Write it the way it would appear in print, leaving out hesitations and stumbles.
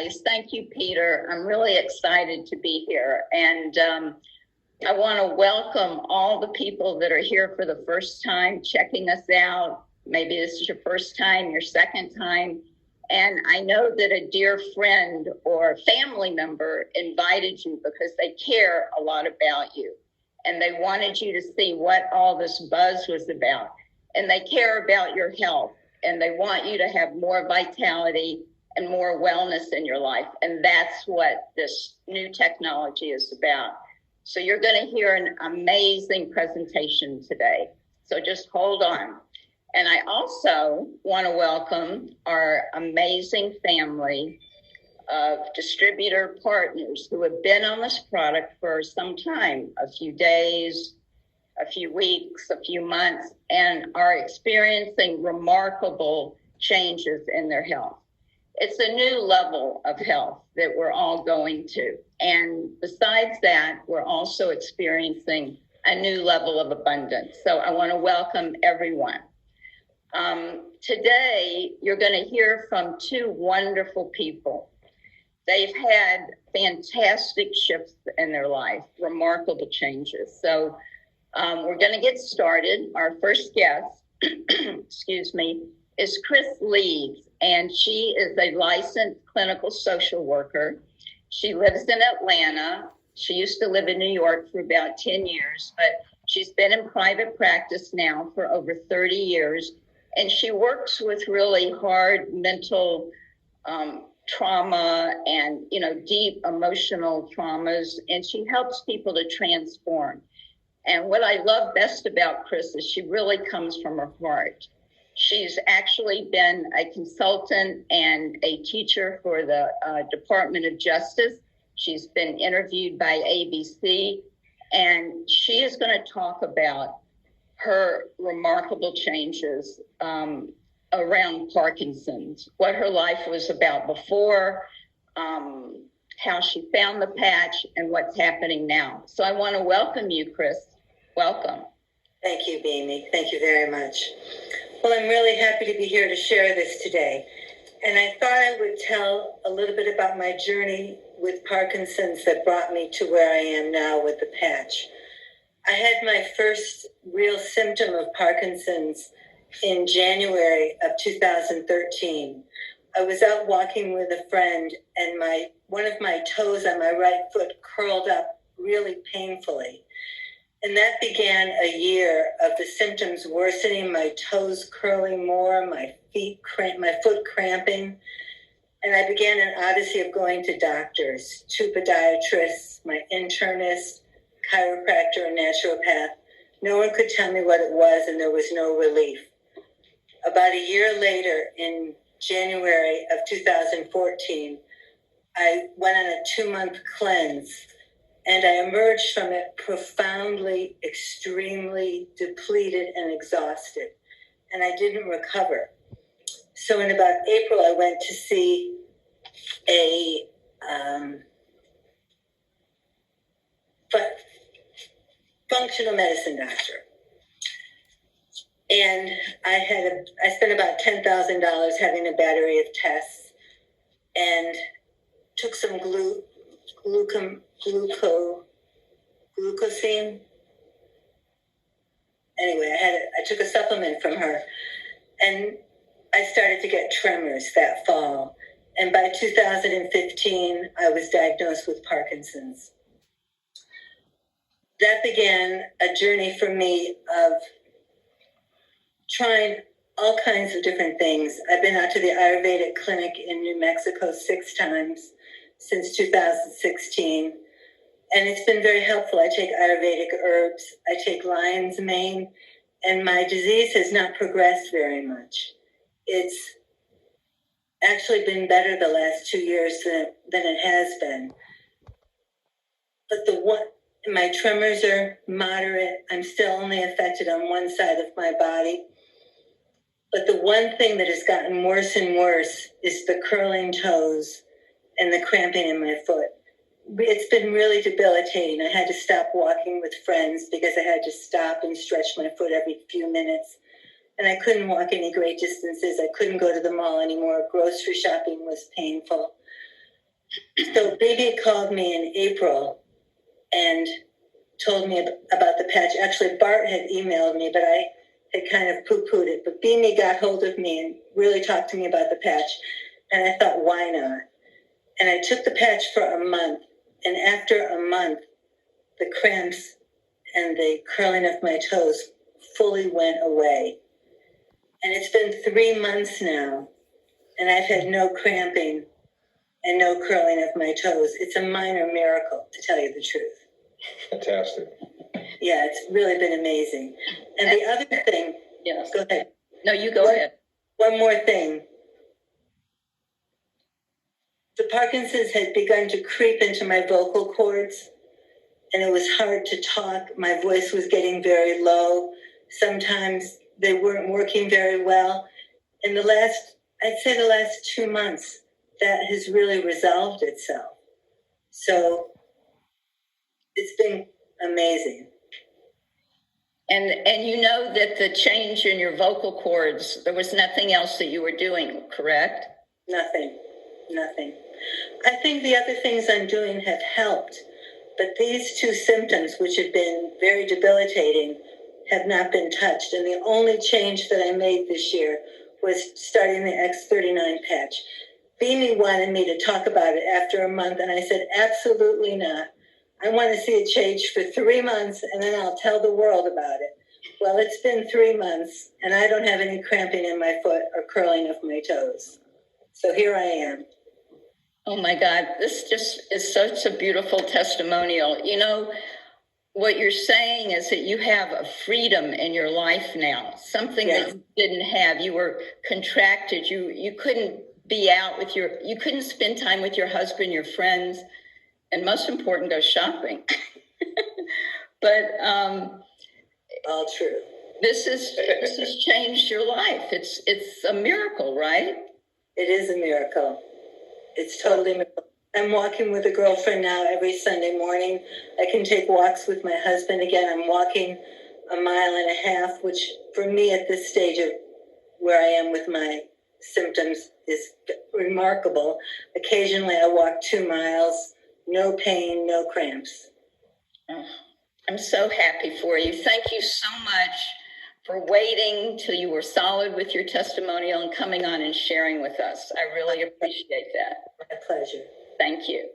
nice. Thank you, Peter. I'm really excited to be here. And I want to welcome all the people that are here for the first time, checking us out. Maybe this is your first time, your second time. And I know that a dear friend or family member invited you because they care a lot about you. And they wanted you to see what all this buzz was about. And they care about your health. And they want you to have more vitality and more wellness in your life. And that's what this new technology is about. So you're going to hear an amazing presentation today. So just hold on. And I also want to welcome our amazing family of distributor partners who have been on this product for some time, a few days, a few weeks, a few months, and are experiencing remarkable changes in their health. It's a new level of health that we're all going to. And besides that, we're also experiencing a new level of abundance. So I want to welcome everyone. Today, you're going to hear from two wonderful people. They've had fantastic shifts in their life, remarkable changes. So we're going to get started. Our first guest, excuse me, is Chris Leeds, and she is a licensed clinical social worker. She lives in Atlanta. She used to live in New York for about 10 years, but she's been in private practice now for over 30 years. And she works with really hard mental trauma and, deep emotional traumas. And she helps people to transform. And what I love best about Chris is she really comes from her heart. She's actually been a consultant and a teacher for the Department of Justice. She's been interviewed by ABC, and she is going to talk about her remarkable changes around Parkinson's, what her life was about before, how she found the patch, and what's happening now. So I want to welcome you, Chris. Welcome. Thank you, Amy. Thank you very much. Well, I'm really happy to be here to share this today. And I thought I would tell a little bit about my journey with Parkinson's that brought me to where I am now with the patch. I had my first real symptom of Parkinson's in January of 2013. I was out walking with a friend, and one of my toes on my right foot curled up really painfully. And that began a year of the symptoms worsening, my toes curling more, my foot cramping. And I began an odyssey of going to doctors, two podiatrists, my internist, chiropractor, and naturopath. No one could tell me what it was, and there was no relief. About a year later, in January of 2014, I went on a 2-month cleanse, and I emerged from it profoundly, extremely depleted and exhausted, and I didn't recover. So in about April, I went to see a functional medicine doctor. And I spent about $10,000 having a battery of tests, and took some glucosine. Anyway, I took a supplement from her, and I started to get tremors that fall. And by 2015, I was diagnosed with Parkinson's. That began a journey for me of trying all kinds of different things. I've been out to the Ayurvedic clinic in New Mexico 6 times since 2016, and it's been very helpful. I take Ayurvedic herbs, I take lion's mane, and my disease has not progressed very much. It's actually been better the last 2 years than it has been. But my tremors are moderate. I'm still only affected on one side of my body. But the one thing that has gotten worse and worse is the curling toes and the cramping in my foot. It's been really debilitating. I had to stop walking with friends because I had to stop and stretch my foot every few minutes. And I couldn't walk any great distances. I couldn't go to the mall anymore. Grocery shopping was painful. So Baby called me in April and told me about the patch. Actually, Bart had emailed me, but I had kind of poo-pooed it. But Beanie got hold of me and really talked to me about the patch. And I thought, why not? And I took the patch for a month. And after a month, the cramps and the curling of my toes fully went away. And it's been 3 months now, and I've had no cramping and no curling of my toes. It's a minor miracle, to tell you the truth. Fantastic. Yeah, it's really been amazing. And the other thing, Yes. go ahead. No, you go ahead. One more thing. The Parkinson's had begun to creep into my vocal cords, and it was hard to talk. My voice was getting very low. Sometimes they weren't working very well. In I'd say the last 2 months, that has really resolved itself. So it's been amazing. And you know that the change in your vocal cords, there was nothing else that you were doing, correct? Nothing. I think the other things I'm doing have helped, but these two symptoms, which have been very debilitating, have not been touched. And the only change that I made this year was starting the X39 patch. Beanie wanted me to talk about it after a month, and I said, absolutely not. I want to see it change for 3 months, and then I'll tell the world about it. Well, it's been 3 months, and I don't have any cramping in my foot or curling of my toes. So here I am. Oh my God, this just is such a beautiful testimonial. You know, what you're saying is that you have a freedom in your life now, something that you didn't have. You were contracted. You couldn't be out with you couldn't spend time with your husband, your friends, and most important, go shopping. But all true. This has changed your life. It's a miracle, right? It is a miracle. It's totally a miracle. I'm walking with a girlfriend now every Sunday morning. I can take walks with my husband again. I'm walking 1.5 miles, which for me at this stage of where I am with my symptoms is remarkable. Occasionally I walk 2 miles, no pain, no cramps. Oh, I'm so happy for you. Thank you so much for waiting till you were solid with your testimonial and coming on and sharing with us. I really appreciate that. My pleasure. Thank you.